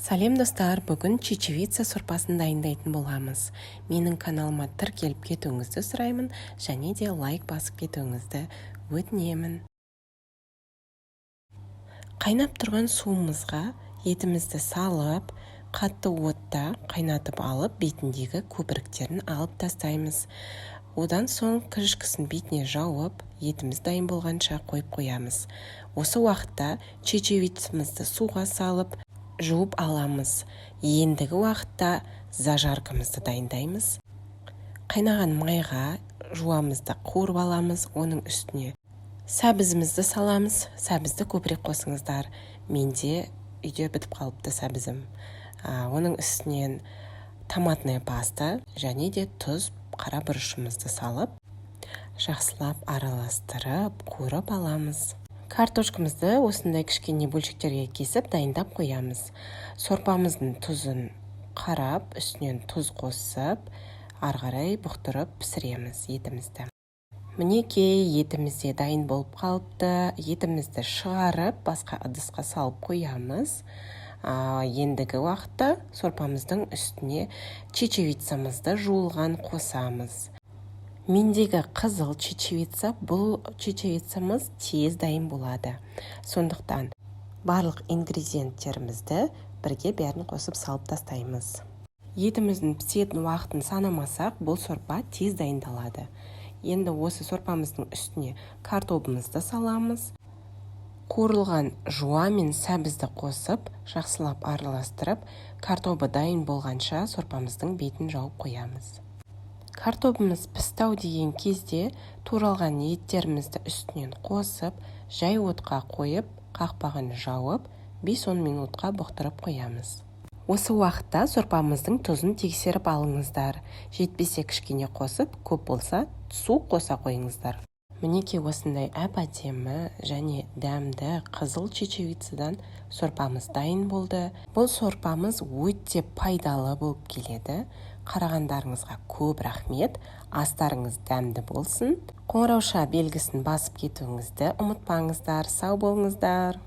Сәлем достар, бүгін чечевица сорпасын дайындайтын боламыз. Менің каналыма тіркеліп кетуіңізді сұраймын, және де лайк басып кетуіңізді өтінемін. Қайнап тұрған суымызға етімізді салып, қатты отта қайнатып алып, бетіндегі көпіріктерін алып тастаймыз. Одан соң крышкасын бетіне жауып, етіміз дайын болғанша қойып қоямыз. Осы уақытта чечевицамызды суға салып, жуып аламыз. Ендігі уақытта зажаркамызды дайындаймыз. Қайнаған майға жуамызды қуырып аламыз, оның үстіне сәбізімізді саламыз. Сәбізді көбірек қосыңыздар. Менде үйде бітіп қалыпты сәбізім. Оның үстінен томатная паста және де тұз, қара бұрышымызды салып, жақсылап араластырып, қуырып аламыз. Картошкамызды осындай кішкене бөлшектерге кесіп дайындап қоямыз. Сорпамыздың тұзын қарап, үстінен тұз қосып, арғарай бұқтырып пісіреміз етімізді. Мінекей, етімізде дайын болып қалыпты. Етімізді шығарып, басқа ыдысқа салып қоямыз. Ендігі уақытта сорпамыздың үстіне чечевицамызды жуылған қосамыз. Мендегі қызыл чечевица, бұл чечевицамыз тез дайын болады. Сондықтан барлық ингредиенттерімізді бірге бәрін қосып салып тастаймыз. Етіміздің пісетін уақытын санамасақ, бұл сорпа тез дайындалады. Енді осы сорпамыздың үстіне картобымызды саламыз. Қуырылған жуа мен сәбізді қосып, жақсылап араластырып, картобы дайын болғанша сорпамыздың бетін жауып қоямыз. Картобымыз пістау деген кезде туралған еттерімізді үстінен қосып, жай отқа қойып, қақпағын жауып, 5-10 минутқа бұқтырып қоямыз. Осы уақытта сорпамыздың тұзын тексеріп алыңыздар. Жетпесе кішкене қосып, көп болса су қоса қойыңыздар. Мінекей осындай әп-әдемі және дәмді қызыл чечевицадан сорпамыз дайын болды. Бұл сорпамыз өте пайдалы болып келеді. Қарағандарыңызға көп рахмет. Астарыңыз дәмді болсын. Қоңырауша белгісін басып кетуіңізді ұмытпаңыздар. Сау болыңыздар.